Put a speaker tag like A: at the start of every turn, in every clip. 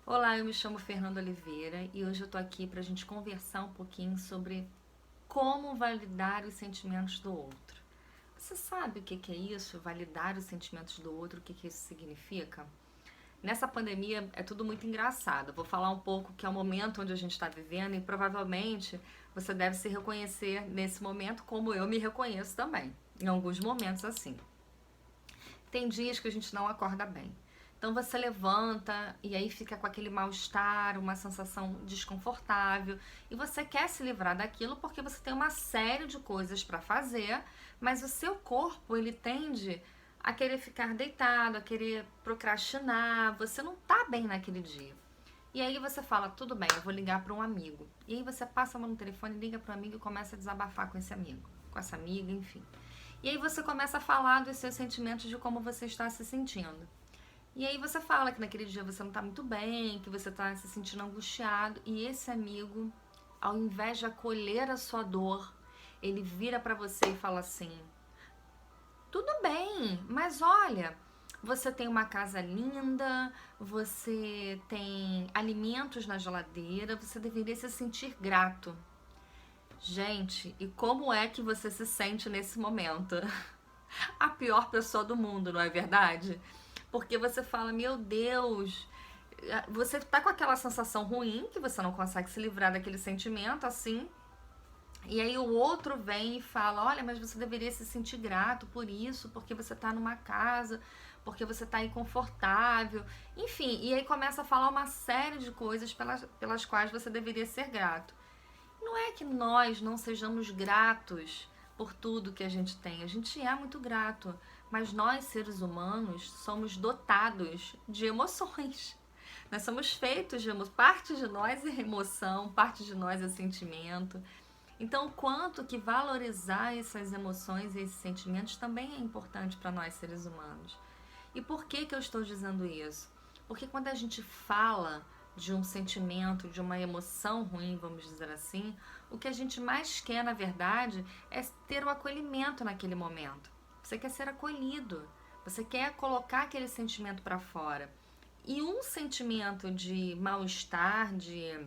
A: Olá, eu me chamo Fernanda Oliveira e hoje eu tô aqui pra gente conversar um pouquinho sobre como validar os sentimentos do outro. Você sabe o que que é isso? Validar os sentimentos do outro, o que que isso significa? Nessa pandemia é tudo muito engraçado. Eu vou falar um pouco que é o momento onde a gente está vivendo e provavelmente você deve se reconhecer nesse momento como eu me reconheço também. Em alguns momentos assim. Tem dias que a gente não acorda bem. Então você levanta e aí fica com aquele mal-estar, uma sensação desconfortável, e você quer se livrar daquilo porque você tem uma série de coisas para fazer, mas o seu corpo ele tende a querer ficar deitado, a querer procrastinar, você não tá bem naquele dia. E aí você fala, tudo bem, eu vou ligar para um amigo. E aí você passa a mão no telefone, liga para um amigo e começa a desabafar com esse amigo, com essa amiga, enfim. E aí você começa a falar dos seus sentimentos, de como você está se sentindo. E aí você fala que naquele dia você não está muito bem, que você está se sentindo angustiado, e esse amigo, ao invés de acolher a sua dor, ele vira para você e fala assim: "Tudo bem, mas olha, você tem uma casa linda, você tem alimentos na geladeira, você deveria se sentir grato." Gente, e como é que você se sente nesse momento? A pior pessoa do mundo, não é verdade? Porque você fala, meu Deus, você tá com aquela sensação ruim que você não consegue se livrar daquele sentimento assim. E aí o outro vem e fala, olha, mas você deveria se sentir grato por isso, porque você tá numa casa, porque você tá aí confortável. Enfim, e aí começa a falar uma série de coisas pelas quais você deveria ser grato. Não é que nós não sejamos gratos por tudo que a gente é muito grato, mas nós, seres humanos, somos dotados de emoções. Nós somos feitos de emoção, parte de nós é emoção, parte de nós é sentimento. Então, o quanto que valorizar essas emoções e esses sentimentos também é importante para nós, seres humanos. E por que que eu estou dizendo isso? Porque quando a gente fala de um sentimento, de uma emoção ruim, vamos dizer assim, o que a gente mais quer, na verdade, é ter o acolhimento naquele momento. Você quer ser acolhido, você quer colocar aquele sentimento para fora. E um sentimento de mal-estar, de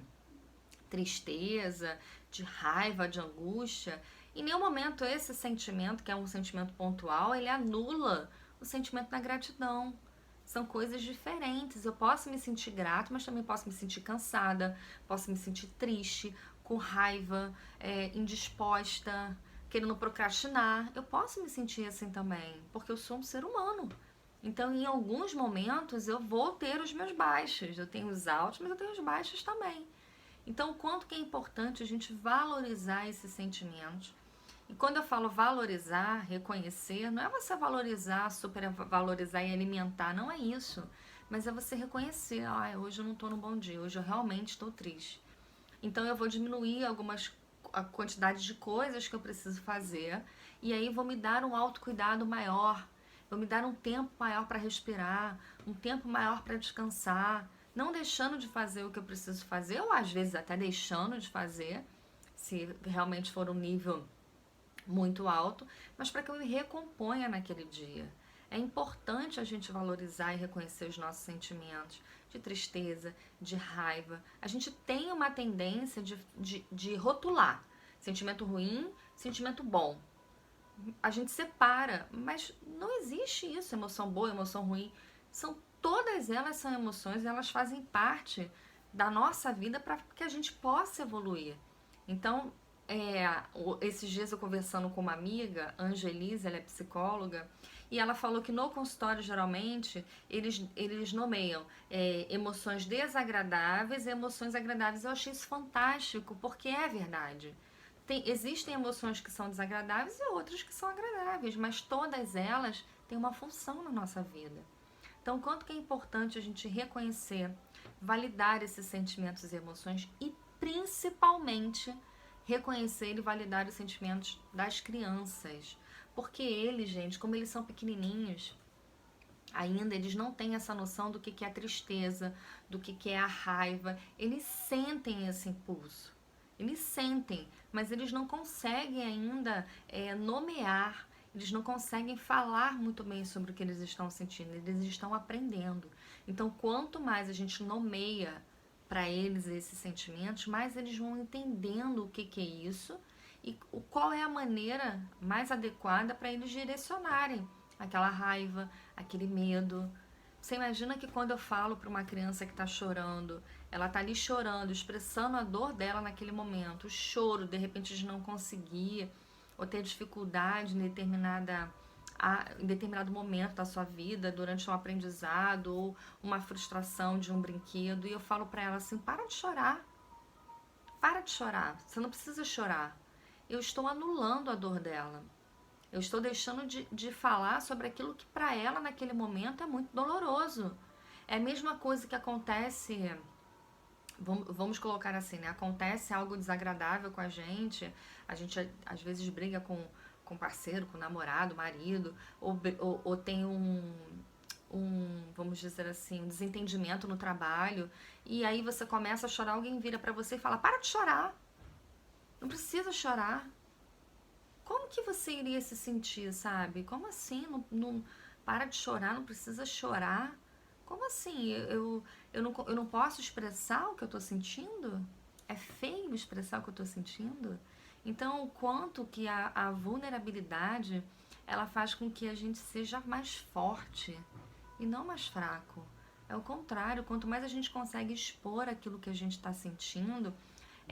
A: tristeza, de raiva, de angústia, em nenhum momento esse sentimento, que é um sentimento pontual, ele anula o sentimento da gratidão. São coisas diferentes. Eu posso me sentir grato, mas também posso me sentir cansada, posso me sentir triste, com raiva, indisposta, querendo procrastinar. Eu posso me sentir assim também, porque eu sou um ser humano. Então, em alguns momentos, eu vou ter os meus baixos. Eu tenho os altos, mas eu tenho os baixos também. Então, o quanto que é importante a gente valorizar esses sentimentos. E quando eu falo valorizar, reconhecer, não é você valorizar, supervalorizar e alimentar, não é isso. Mas é você reconhecer, ah, hoje eu não estou num bom dia, hoje eu realmente estou triste. Então eu vou diminuir a quantidade de coisas que eu preciso fazer e aí vou me dar um autocuidado maior, vou me dar um tempo maior para respirar, um tempo maior para descansar, não deixando de fazer o que eu preciso fazer ou às vezes até deixando de fazer, se realmente for um nível muito alto, mas para que eu me recomponha naquele dia. É importante a gente valorizar e reconhecer os nossos sentimentos de tristeza, de raiva. A gente tem uma tendência de rotular sentimento ruim, sentimento bom. A gente separa, mas não existe isso, emoção boa, emoção ruim. Todas elas são emoções, elas fazem parte da nossa vida para que a gente possa evoluir. Então, esses dias eu conversando com uma amiga, Angelise, ela é psicóloga, e ela falou que no consultório, geralmente, eles nomeiam emoções desagradáveis e emoções agradáveis. Eu achei isso fantástico, porque é verdade. Existem emoções que são desagradáveis e outras que são agradáveis, mas todas elas têm uma função na nossa vida. Então, quanto que é importante a gente reconhecer, validar esses sentimentos e emoções e, principalmente, reconhecer e validar os sentimentos das crianças. Porque eles, gente, como eles são pequenininhos, ainda eles não têm essa noção do que é a tristeza, do que é a raiva. Eles sentem esse impulso. Eles sentem, mas eles não conseguem ainda nomear, eles não conseguem falar muito bem sobre o que eles estão sentindo, eles estão aprendendo. Então, quanto mais a gente nomeia para eles esses sentimentos, mais eles vão entendendo o que é isso e qual é a maneira mais adequada para eles direcionarem aquela raiva, aquele medo. Você imagina que quando eu falo para uma criança que está chorando, ela está ali chorando, expressando a dor dela naquele momento, o choro, de repente, de não conseguir ou ter dificuldade em determinado momento da sua vida, durante um aprendizado ou uma frustração de um brinquedo, e eu falo para ela assim: para de chorar, você não precisa chorar. Eu estou anulando a dor dela. Eu estou deixando de falar sobre aquilo que para ela naquele momento é muito doloroso. É a mesma coisa que acontece, vamos colocar assim, né? Acontece algo desagradável com a gente às vezes briga com parceiro, com namorado, marido, ou tem vamos dizer assim, um desentendimento no trabalho, e aí você começa a chorar, alguém vira pra você e fala: para de chorar, não precisa chorar. Como que você iria se sentir, sabe? Como assim? Não, para de chorar, não precisa chorar. Como assim? Eu não posso expressar o que eu tô sentindo? É feio expressar o que eu tô sentindo? Então, o quanto que a vulnerabilidade, ela faz com que a gente seja mais forte e não mais fraco. É o contrário, quanto mais a gente consegue expor aquilo que a gente está sentindo,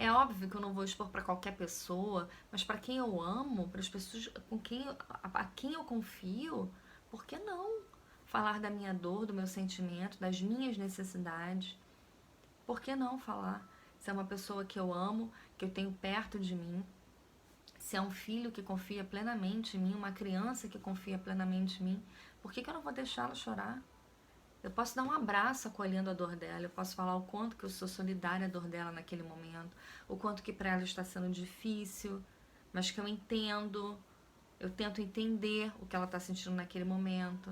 A: é óbvio que eu não vou expor para qualquer pessoa, mas para quem eu amo, para as pessoas a quem eu confio, por que não falar da minha dor, do meu sentimento, das minhas necessidades? Por que não falar? Se é uma pessoa que eu amo, que eu tenho perto de mim, se é um filho que confia plenamente em mim, uma criança que confia plenamente em mim, por que eu não vou deixá-la chorar? Eu posso dar um abraço acolhendo a dor dela, eu posso falar o quanto que eu sou solidária à dor dela naquele momento, o quanto que para ela está sendo difícil, mas que eu tento entender o que ela está sentindo naquele momento.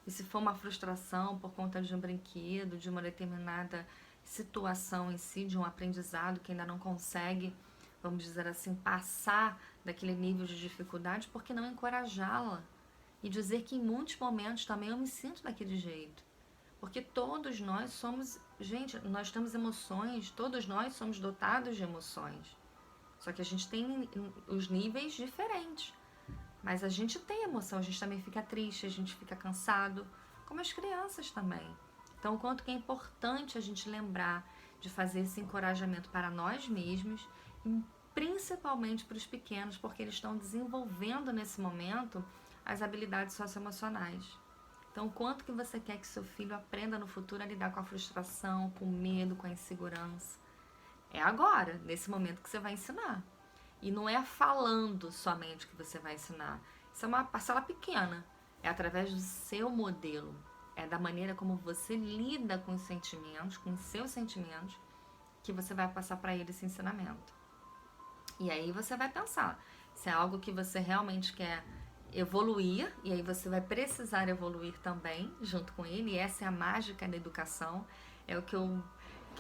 A: E se for uma frustração por conta de um brinquedo, de uma determinada situação em si, de um aprendizado que ainda não consegue, vamos dizer assim, passar daquele nível de dificuldade, por que não encorajá-la? E dizer que em muitos momentos também eu me sinto daquele jeito. Porque todos nós somos, gente, nós temos emoções, todos nós somos dotados de emoções. Só que a gente tem os níveis diferentes. Mas a gente tem emoção, a gente também fica triste, a gente fica cansado, como as crianças também. Então, o quanto que é importante a gente lembrar de fazer esse encorajamento para nós mesmos e principalmente para os pequenos, porque eles estão desenvolvendo nesse momento as habilidades socioemocionais. Então, o quanto que você quer que seu filho aprenda no futuro a lidar com a frustração, com o medo, com a insegurança? É agora, nesse momento que você vai ensinar. E não é falando somente que você vai ensinar. Isso é uma parcela pequena. É através do seu modelo. É da maneira como você lida com os sentimentos, com os seus sentimentos, que você vai passar para ele esse ensinamento. E aí você vai pensar se é algo que você realmente quer evoluir, e aí você vai precisar evoluir também junto com ele, e essa é a mágica da educação, é o que eu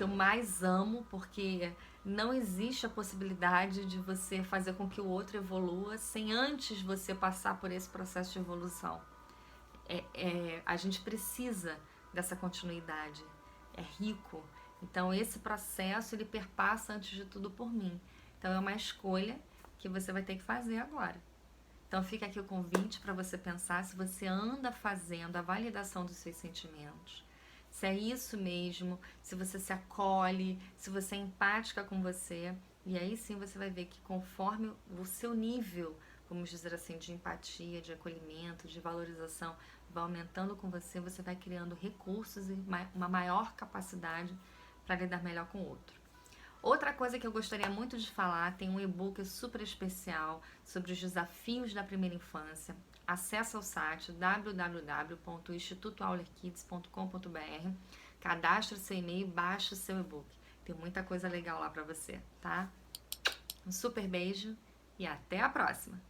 A: mais amo, porque não existe a possibilidade de você fazer com que o outro evolua sem antes você passar por esse processo de evolução. A gente precisa dessa continuidade, é rico, então esse processo ele perpassa antes de tudo por mim, então é uma escolha que você vai ter que fazer agora. Então fica aqui o convite para você pensar se você anda fazendo a validação dos seus sentimentos. Se é isso mesmo, se você se acolhe, se você é empática com você. E aí sim você vai ver que conforme o seu nível, vamos dizer assim, de empatia, de acolhimento, de valorização vai aumentando com você, você vai criando recursos e uma maior capacidade para lidar melhor com o outro. Outra coisa que eu gostaria muito de falar, tem um e-book super especial sobre os desafios da primeira infância. Acesse o site www.institutoaulerkids.com.br, cadastre seu e-mail e baixe o seu e-book. Tem muita coisa legal lá para você, tá? Um super beijo e até a próxima!